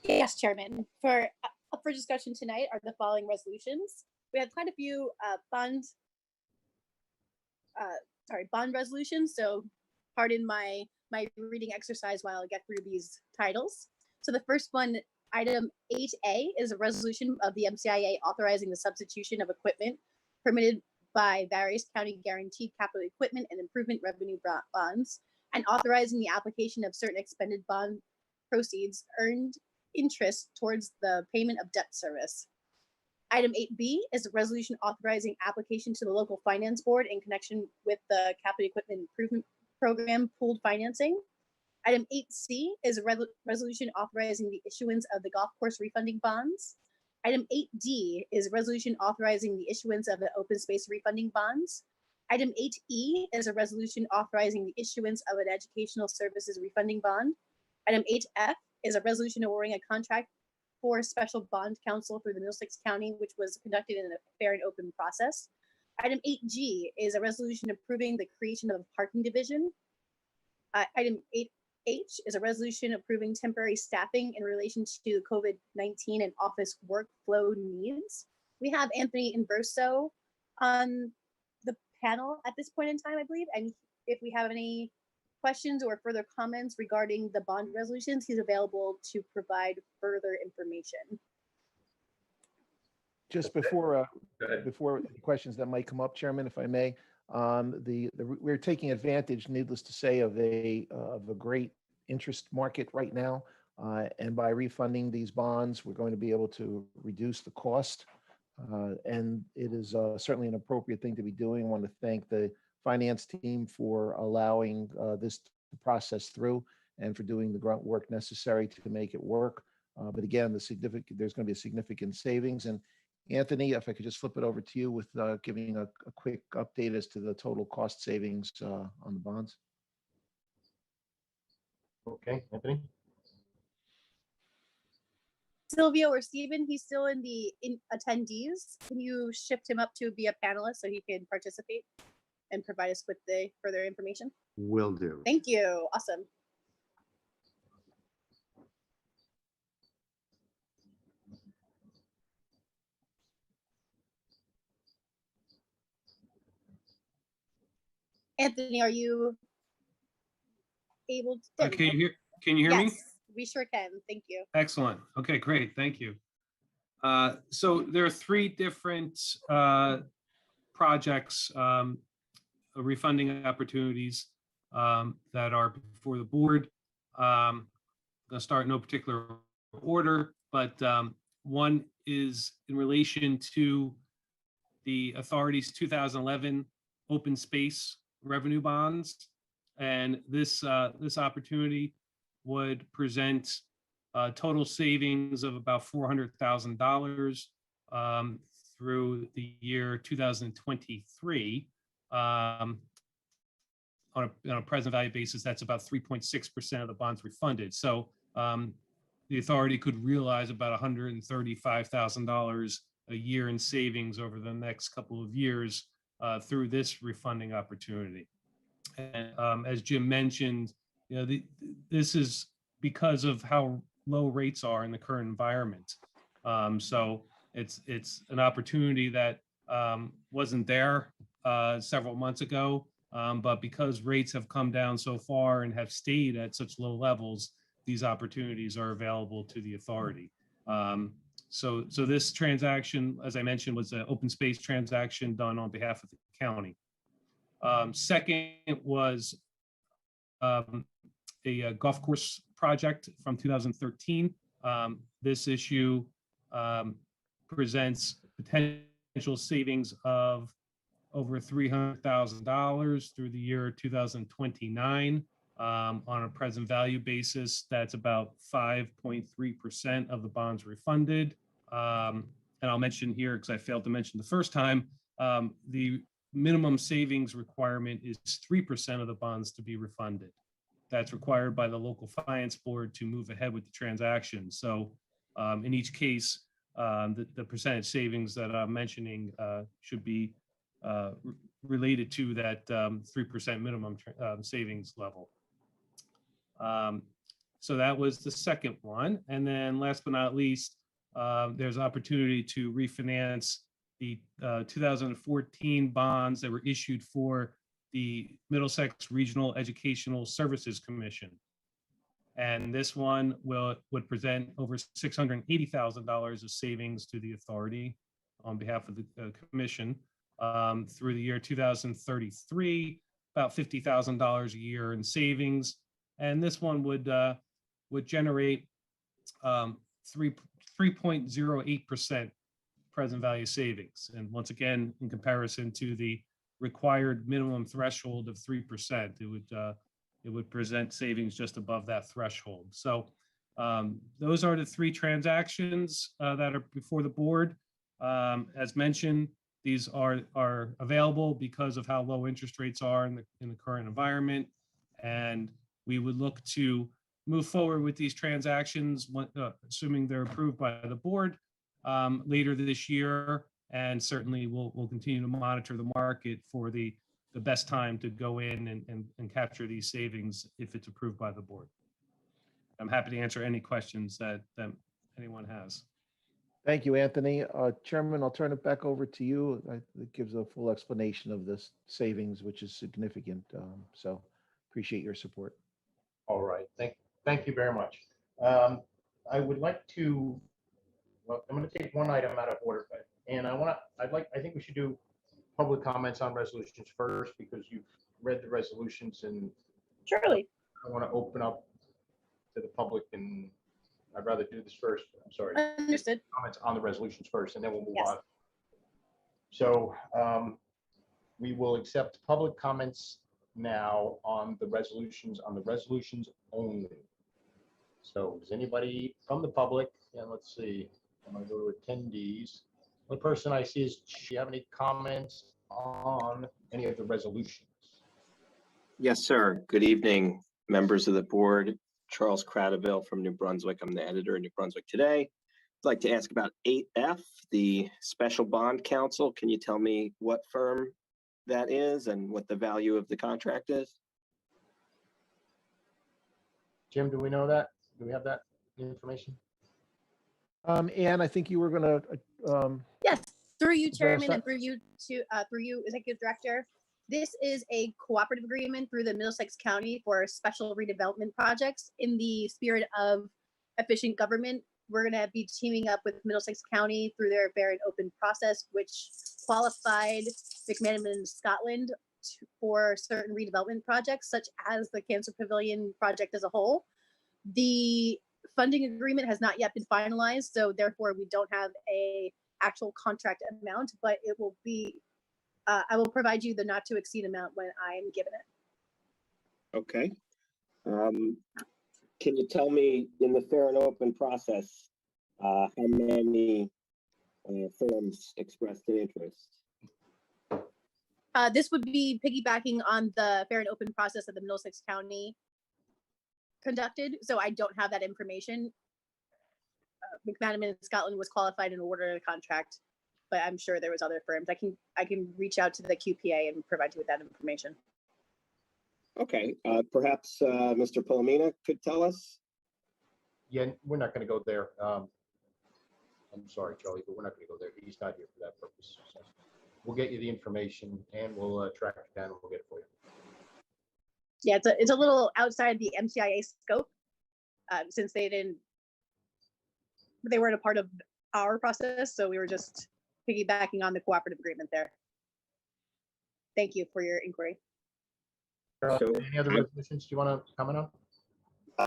Yes, Chairman. Up for discussion tonight are the following resolutions. We have quite a few bond resolutions, so pardon my reading exercise while I get through these titles. So the first one, item 8A, is a resolution of the MCIA authorizing the substitution of equipment permitted by various county guaranteed capital equipment and improvement revenue bonds, and authorizing the application of certain expended bond proceeds earned interest towards the payment of debt service. Item 8B is a resolution authorizing application to the local finance board in connection with the capital equipment improvement program pooled financing. Item 8C is a resolution authorizing the issuance of the golf course refunding bonds. Item 8D is a resolution authorizing the issuance of the open space refunding bonds. Item 8E is a resolution authorizing the issuance of an educational services refunding bond. Item 8F is a resolution awarding a contract for special bond counsel through the Middlesex County, which was conducted in a fair and open process. Item 8G is a resolution approving the creation of a parking division. Item 8H is a resolution approving temporary staffing in relation to COVID-19 and office workflow needs. We have Anthony Inverso on the panel at this point in time, I believe, and if we have any questions or further comments regarding the bond resolutions, he's available to provide further information. Just before the questions that might come up, Chairman, if I may, we're taking advantage, needless to say, of a great interest market right now, and by refunding these bonds, we're going to be able to reduce the cost, and it is certainly an appropriate thing to be doing. I want to thank the finance team for allowing this to process through and for doing the grunt work necessary to make it work. But again, there's going to be a significant savings. And Anthony, if I could just flip it over to you with giving a quick update as to the total cost savings on the bonds. Okay, Anthony. Silvio or Stephen, he's still in attendees. Can you shift him up to be a panelist so he can participate and provide us with the further information? Will do. Thank you. Awesome. Anthony, are you able to? Can you hear me? Yes, we sure can. Thank you. Excellent. Okay, great. Thank you. So there are three different projects, refunding opportunities that are before the board. I'm going to start in no particular order, but one is in relation to the authority's 2011 open space revenue bonds, and this opportunity would present total savings of about $400,000 through the year 2023. On a present value basis, that's about 3.6% of the bonds refunded. So the authority could realize about $135,000 a year in savings over the next couple of years through this refunding opportunity. And as Jim mentioned, this is because of how low rates are in the current environment. So it's an opportunity that wasn't there several months ago, but because rates have come down so far and have stayed at such low levels, these opportunities are available to the authority. So this transaction, as I mentioned, was an open space transaction done on behalf of the county. Second was a golf course project from 2013. This issue presents potential savings of over $300,000 through the year 2029. On a present value basis, that's about 5.3% of the bonds refunded. And I'll mention here, because I failed to mention the first time, the minimum savings requirement is 3% of the bonds to be refunded. That's required by the local finance board to move ahead with the transaction. So in each case, the percentage savings that I'm mentioning should be related to that 3% minimum savings level. So that was the second one. And then last but not least, there's opportunity to refinance the 2014 bonds that were issued for the Middlesex Regional Educational Services Commission. And this one would present over $680,000 of savings to the authority on behalf of the commission through the year 2033, about $50,000 a year in savings. And this one would generate 3.08% present value savings. And once again, in comparison to the required minimum threshold of 3%, it would present savings just above that threshold. So those are the three transactions that are before the board. As mentioned, these are available because of how low interest rates are in the current environment. And we would look to move forward with these transactions, assuming they're approved by the board later this year. And certainly we'll continue to monitor the market for the best time to go in and capture these savings if it's approved by the board. I'm happy to answer any questions that anyone has. Thank you, Anthony. Chairman, I'll turn it back over to you. It gives a full explanation of this savings, which is significant. So appreciate your support. All right. Thank you very much. I would like to, well, I'm going to take one item out of order, and I think we should do public comments on resolutions first, because you've read the resolutions, and Surely. I want to open up to the public, and I'd rather do this first. I'm sorry. Understood. Comments on the resolutions first, and then we'll move Yes. on. So we will accept public comments now on the resolutions only. So does anybody from the public, and let's see, I'm going to go to attendees. The person I see is, do you have any comments on any of the resolutions? Yes, sir. Good evening, members of the board. Charles Cradaville from New Brunswick. I'm the editor of New Brunswick Today. I'd like to ask about 8F, the Special Bond Counsel. Can you tell me what firm that is and what the value of the contract is? Jim, do we know that? Do we have that information? Ann, I think you were going to. Yes, through you, Is there a Chairman, sec- and through you, Executive Director. This is a cooperative agreement through the Middlesex County for special redevelopment projects. In the spirit of efficient government, we're going to be teaming up with Middlesex County through their fair and open process, which qualified McManaman and Scotland for certain redevelopment projects, such as the Cancer Pavilion project as a whole. The funding agreement has not yet been finalized, so therefore we don't have a actual contract amount, but it will be, I will provide you the not to exceed amount when I'm given it. Okay. Can you tell me, in the fair and open process, how many firms expressed an interest? This would be piggybacking on the fair and open process that the Middlesex County conducted, so I don't have that information. McManaman in Scotland was qualified and awarded a contract, but I'm sure there was other firms. I can reach out to the QPA and provide you with that information. Okay, perhaps Mr. Palomina could tell us? Yeah, we're not going to go there. I'm sorry, Charlie, but we're not going to go there. He's not here for that purpose. So we'll get you the information, and we'll track it down, and we'll get it for you. Yeah, it's a little outside the MCIA scope, since they weren't a part of our process, so we were just piggybacking on the cooperative agreement there. Thank you for your inquiry. So, Any other resolutions you want to comment on?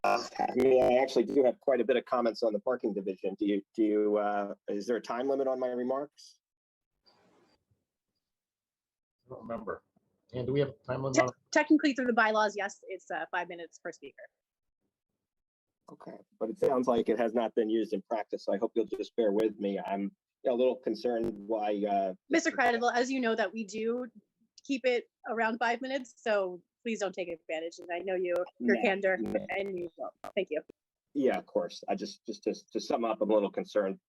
I mean, I actually do have quite a bit of comments on the parking division. Is there a time limit on my remarks? I don't remember. And do we have a time limit on it? Technically, through the bylaws, yes, it's 5 minutes per speaker. Okay, but it sounds like it has not been used in practice, so I hope you'll just bear with me. I'm a little concerned why. Mr. Credible, as you know that we do keep it around 5 minutes, so please don't take advantage. And I know your No, candor, no. and you will. Thank you. Yeah, of course. I just to sum up, I'm a little concerned,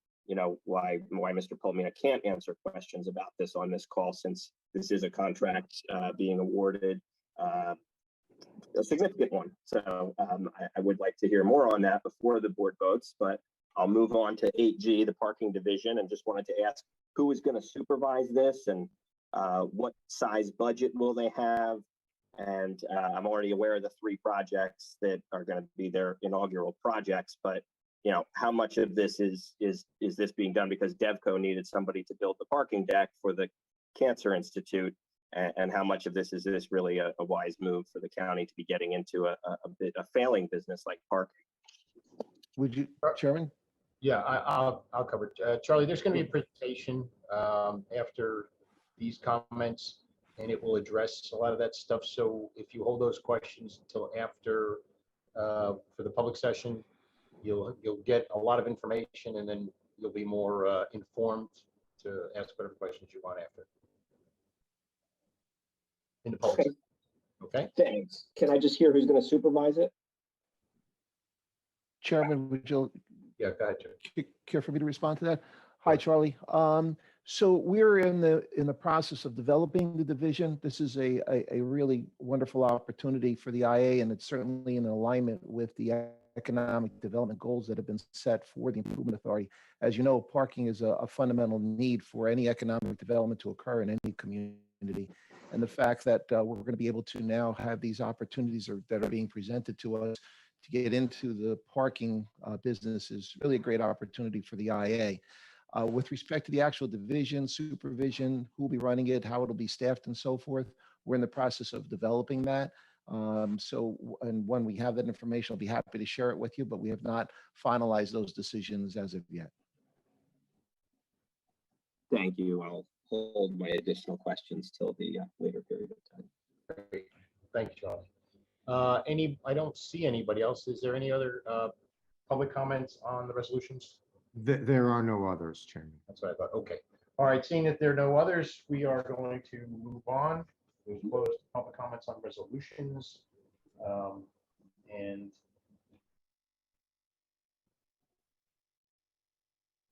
why Mr. Palomina can't answer questions about this on this call, since this is a contract being awarded a significant one. So I would like to hear more on that before the board votes, but I'll move on to 8G, the parking division, and just wanted to ask who is going to supervise this and what size budget will they have? And I'm already aware of the 3 projects that are going to be their inaugural projects, but how much of this is this being done because DEVCO needed somebody to build the parking deck for the Cancer Institute, and how much of this is really a wise move for the county to be getting into a failing business like parking? Would you, Chairman? Yeah, I'll cover it. Charlie, there's going to be a presentation after these comments, and it will address a lot of that stuff. So if you hold those questions until after for the public session, you'll get a lot of information, and then you'll be more informed to ask whatever questions you want after in the public. Okay. Thanks. Can I just hear who's going to supervise it? Chairman, would you Yeah, go ahead, Jim. care for me to respond to that? Hi, Charlie. So we're in the process of developing the division. This is a really wonderful opportunity for the IA, and it's certainly in alignment with the economic development goals that have been set for the Improvement Authority. As you know, parking is a fundamental need for any economic development to occur in any community. And the fact that we're going to be able to now have these opportunities that are being presented to us to get into the parking business is really a great opportunity for the IA. With respect to the actual division, supervision, who will be running it, how it'll be staffed and so forth, we're in the process of developing that. And when we have that information, I'll be happy to share it with you, but we have not finalized those decisions as of yet. Thank you. I'll hold my additional questions till the later period of time. Great. Thank you, Charlie. I don't see anybody else. Is there any other public comments on the resolutions? There are no others, Chairman. That's what I thought. Okay. All right. Seeing that there are no others, we are going to move on. We've closed public comments on resolutions. And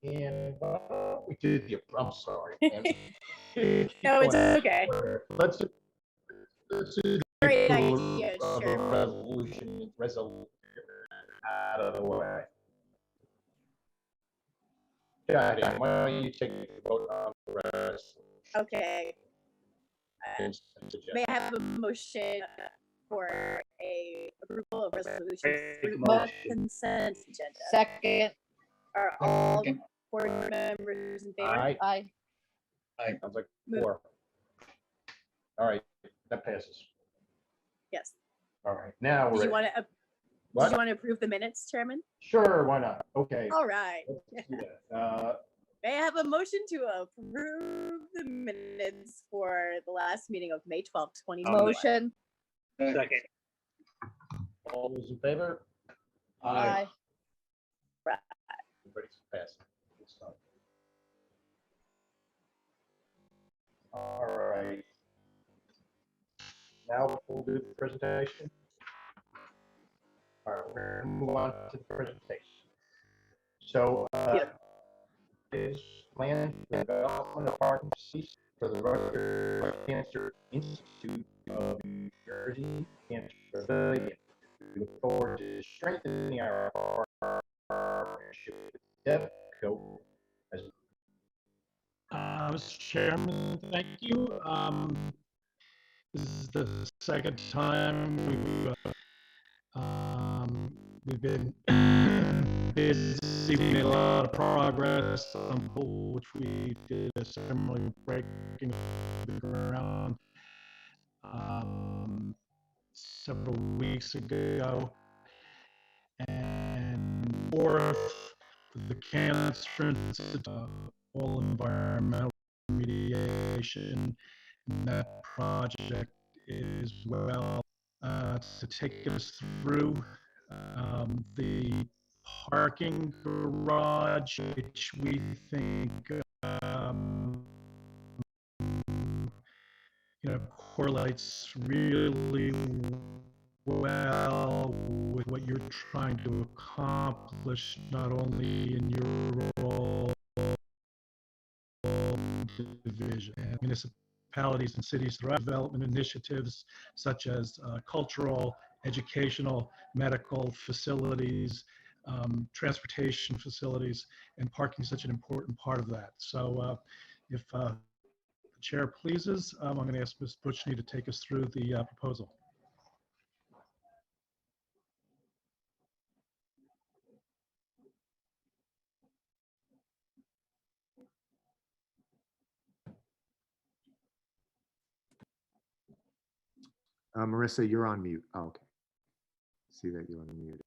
we did the, I'm sorry. No, it's okay. Let's do Great the idea, of a sure. resolution out of the way. Yeah, why don't you take the vote on the rest? Okay. May I have a motion for a approval of resolutions Make a through motion. consent agenda? Second. Are all Second. board members in favor? Aye. Aye. Sounds like Move. 4. All right, that passes. Yes. All right, now Did we're you ready. want to? What? Did you want to approve the minutes, Chairman? Sure, why not? Okay. All right. Let's do that. May I have a motion to approve the minutes for the last meeting of May 12th, 2020? Motion. Second. All those in favor? Aye. Everybody's passed. Good stuff. All right. Now we'll do the presentation. All right, we're going to move on to the presentation. So, is land development of parking seats for the Rutgers Cancer Institute of New Jersey Cancer Pavilion. We look forward to strengthening our partnership with DEVCO as Mr. Chairman, thank you. This is the second time we've been busy. We made a lot of progress on both, which we did a ceremony breaking the ground several weeks ago. And fourth, the Cancer Institute, all environmental remediation. And that project is well to take us through the parking garage, which we think correlates really well with what you're trying to accomplish, not only in your role division and municipalities and cities throughout development initiatives such as cultural educational, medical facilities, transportation facilities, and parking is such an important part of that. So if the chair pleases, I'm going to ask Ms. Butchney to take us through the proposal. Marissa, you're on mute. Oh, okay. See that you're unmuted.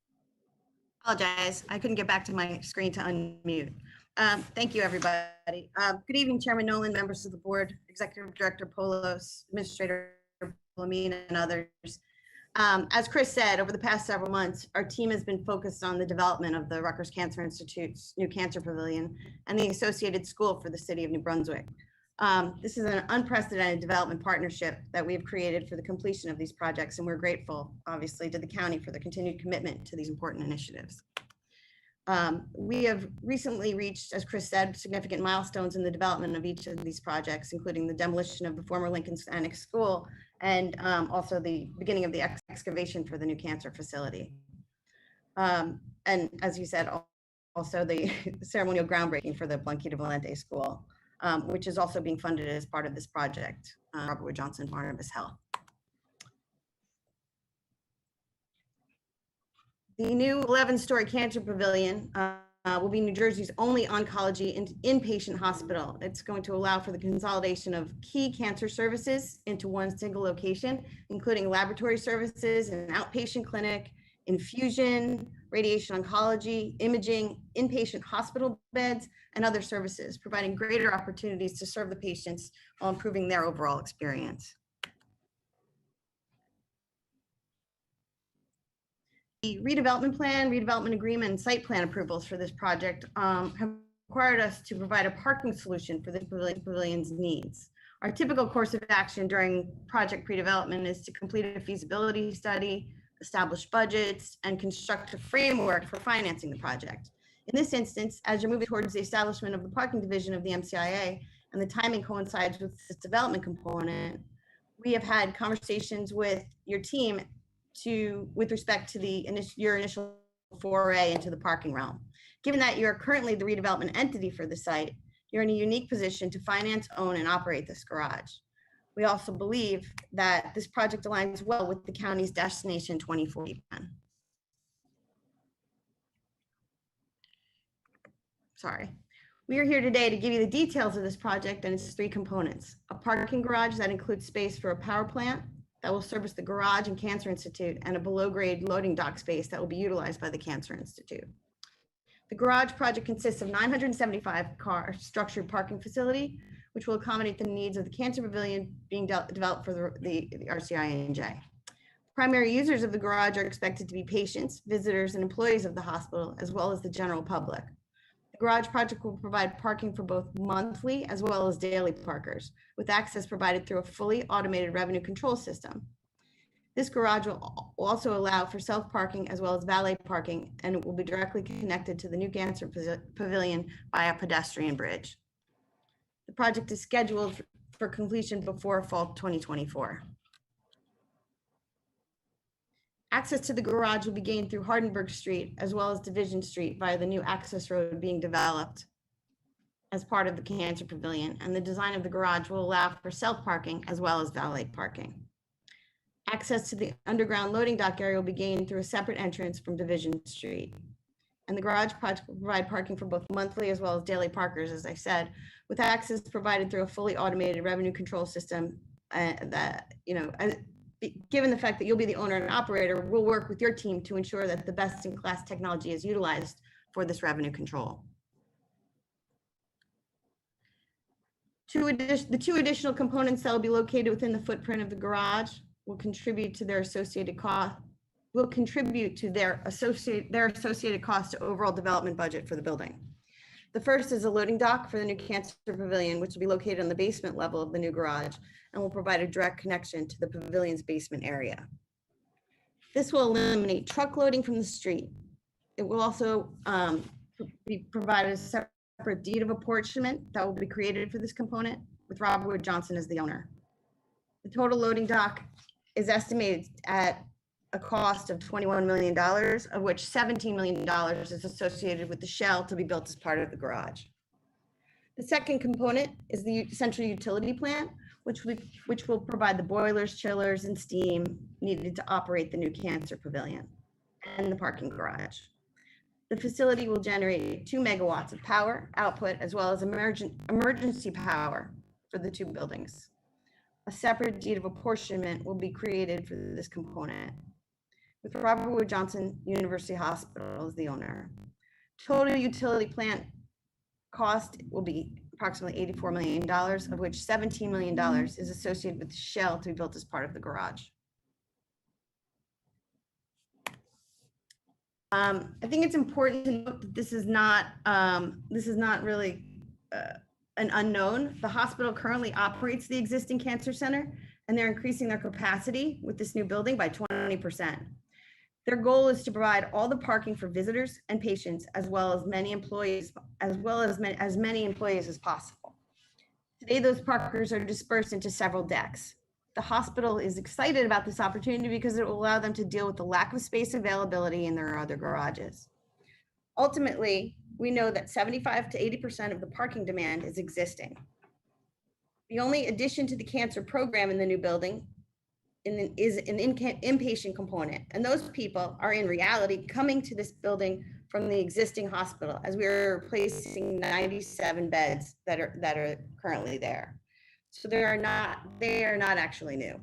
Apologize, I couldn't get back to my screen to unmute. Thank you, everybody. Good evening, Chairman Nolan, members of the board, Executive Director Polos, Administrator Lamine, and others. As Chris said, over the past several months, our team has been focused on the development of the Rutgers Cancer Institute's new Cancer Pavilion and the associated school for the city of New Brunswick. This is an unprecedented development partnership that we have created for the completion of these projects, and we're grateful, obviously, to the county for the continued commitment to these important initiatives. We have recently reached, as Chris said, significant milestones in the development of each of these projects, including the demolition of the former Lincoln Annex School and also the beginning of the excavation for the new cancer facility. And as you said, also the ceremonial groundbreaking for the Blanquita Valente School, which is also being funded as part of this project, Robert Wood Johnson Barnabas Health. The new 11-story cancer pavilion will be New Jersey's only oncology inpatient hospital. It's going to allow for the consolidation of key cancer services into one single location, including laboratory services, an outpatient clinic, infusion, radiation oncology, imaging, inpatient hospital beds, and other services, providing greater opportunities to serve the patients while improving their overall experience. The redevelopment plan, redevelopment agreement, and site plan approvals for this project have required us to provide a parking solution for the pavilion's needs. Our typical course of action during project pre-development is to complete a feasibility study, establish budgets, and construct a framework for financing the project. In this instance, as you're moving towards the establishment of the parking division of the MCIA and the timing coincides with this development component, we have had conversations with your team with respect to your initial foray into the parking realm. Given that you're currently the redevelopment entity for the site, you're in a unique position to finance, own, and operate this garage. We also believe that this project aligns well with the county's Destination 2040 plan. Sorry. We are here today to give you the details of this project and its three components: a parking garage that includes space for a power plant that will service the garage and Cancer Institute, and a below-grade loading dock space that will be utilized by the Cancer Institute. The garage project consists of 975-car structured parking facility, which will accommodate the needs of the Cancer Pavilion being developed for the RCINJ. Primary users of the garage are expected to be patients, visitors, and employees of the hospital, as well as the general public. The garage project will provide parking for both monthly as well as daily parkers, with access provided through a fully automated revenue control system. This garage will also allow for self-parking as well as valet parking, and it will be directly connected to the new Cancer Pavilion by a pedestrian bridge. The project is scheduled for completion before fall 2024. Access to the garage will be gained through Hardenberg Street as well as Division Street via the new access road being developed as part of the Cancer Pavilion, and the design of the garage will allow for self-parking as well as valet parking. Access to the underground loading dock area will be gained through a separate entrance from Division Street. And the garage project will provide parking for both monthly as well as daily parkers, as I said, with access provided through a fully automated revenue control system that, given the fact that you'll be the owner and operator, we'll work with your team to ensure that the best-in-class technology is utilized for this revenue control. The two additional components that will be located within the footprint of the garage will contribute to their associated cost, associated cost to overall development budget for the building. The first is a loading dock for the new Cancer Pavilion, which will be located on the basement level of the new garage and will provide a direct connection to the pavilion's basement area. This will eliminate truck loading from the street. It will also provide a separate deed of apportionment that will be created for this component with Robert Wood Johnson as the owner. The total loading dock is estimated at a cost of $21 million, of which $17 million is associated with the shell to be built as part of the garage. The second component is the central utility plant, which will provide the boilers, chillers, and steam needed to operate the new cancer pavilion and the parking garage. The facility will generate 2 megawatts of power output, as well as emergency power for the 2 buildings. A separate deed of apportionment will be created for this component, with Robert Wood Johnson University Hospital as the owner. Total utility plant cost will be approximately $84 million, of which $17 million is associated with the shell to be built as part of the garage. I think it's important to note that this is not really an unknown. The hospital currently operates the existing cancer center, and they're increasing their capacity with this new building by 20%. Their goal is to provide all the parking for visitors and patients, as well as many employees as possible. Today, those parkers are dispersed into several decks. The hospital is excited about this opportunity because it will allow them to deal with the lack of space availability in their other garages. Ultimately, we know that 75 to 80% of the parking demand is existing. The only addition to the cancer program in the new building is an inpatient component, and those people are in reality coming to this building from the existing hospital, as we are replacing 97 beds that are currently there. So they are not actually new.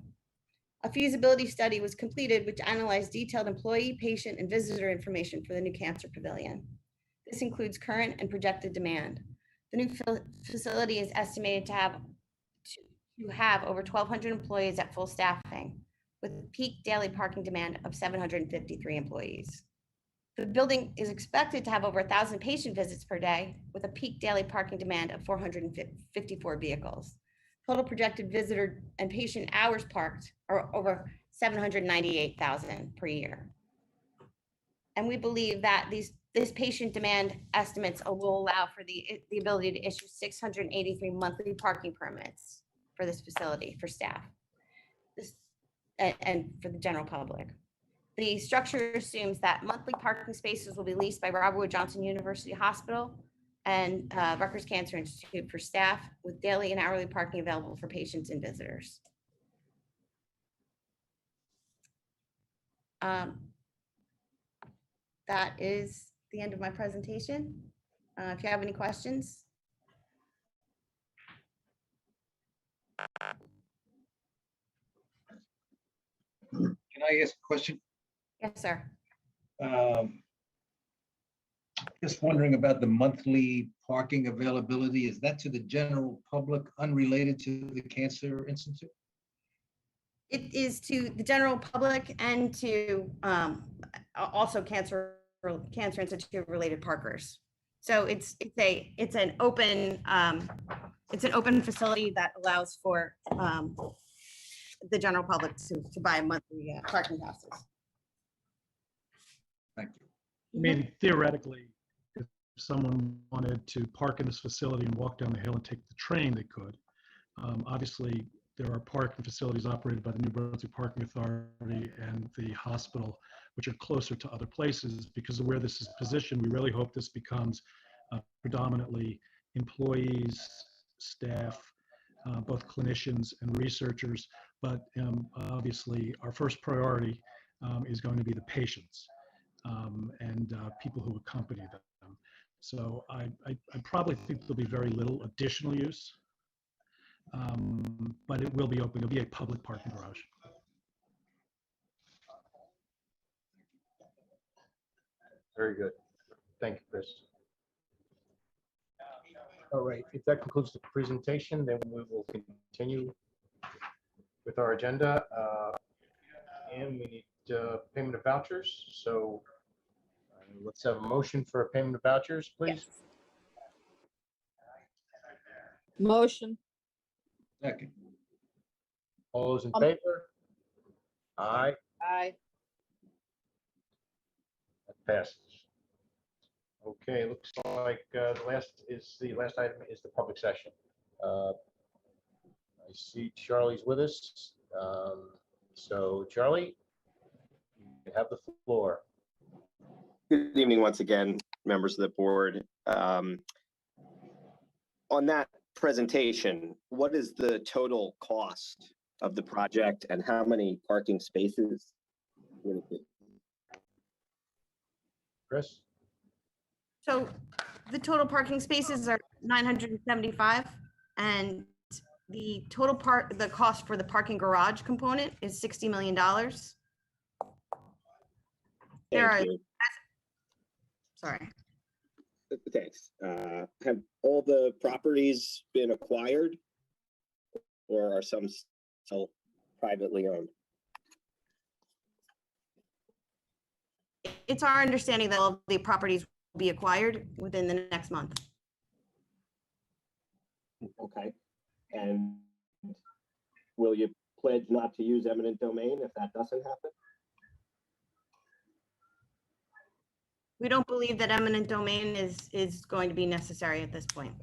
A feasibility study was completed which analyzed detailed employee, patient, and visitor information for the new cancer pavilion. This includes current and projected demand. The new facility is estimated to have over 1,200 employees at full staffing, with peak daily parking demand of 753 employees. The building is expected to have over 1,000 patient visits per day, with a peak daily parking demand of 454 vehicles. Total projected visitor and patient hours parked are over 798,000 per year. And we believe that this patient demand estimates will allow for the ability to issue 683 monthly parking permits for this facility for staff and for the general public. The structure assumes that monthly parking spaces will be leased by Robert Wood Johnson University Hospital and Rutgers Cancer Institute for staff, with daily and hourly parking available for patients and visitors. That is the end of my presentation. If you have any questions. Can I ask a question? Yes, sir. Just wondering about the monthly parking availability. Is that to the general public, unrelated to the Cancer Institute? It is to the general public and to also Cancer Institute related parkers. So it's an open facility that allows for the general public to buy monthly parking passes. Thank you. I mean, theoretically, if someone wanted to park in this facility and walk down the hill and take the train, they could. Obviously, there are parking facilities operated by the New Brunswick Parking Authority and the hospital, which are closer to other places. Because of where this is positioned, we really hope this becomes predominantly employees, staff, both clinicians and researchers. But obviously, our first priority is going to be the patients and people who accompany them. So I probably think there'll be very little additional use, but it will be open. It'll be a public parking garage. Very good. Thank you, Chris. All right, if that concludes the presentation, then we will continue with our agenda. And we need payment of vouchers. So let's have a motion for a payment of vouchers, please. Yes. Motion. Second. All those in favor? Aye, Aye. that passes. Okay, looks like the last item is the public session. I see Charlie's with us. So Charlie, have the floor. Good evening once again, members of the board. On that presentation, what is the total cost of the project and how many parking spaces would it be? Chris? So the total parking spaces are 975, and the the cost for the parking garage component is $60 million. There Thank are, you. sorry. Thanks. Have all the properties been acquired or are some still privately owned? It's our understanding that all of the properties will be acquired within the next month. Okay. And will you pledge not to use eminent domain if that doesn't happen? We don't believe that eminent domain is going to be necessary at this point.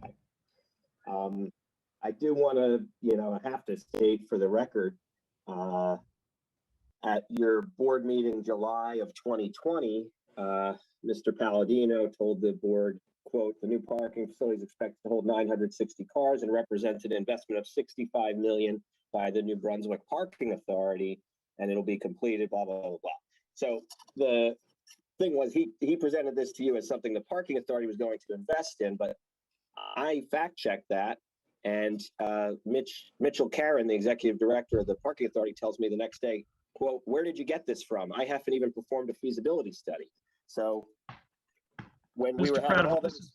I do want to, I have to state for the record, at your board meeting July of 2020, Mr. Palladino told the board, quote, the new parking facility is expected to hold 960 cars and represents an investment of $65 million by the New Brunswick Parking Authority, and it'll be completed, blah, blah, blah, blah. So the thing was, he presented this to you as something the parking authority was going to invest in, but I fact-checked that, and Mitchell Karen, the executive director of the parking authority, tells me the next day, quote, where did you get this from? I haven't even performed a feasibility study. So when we were Mr. having all Credible, this,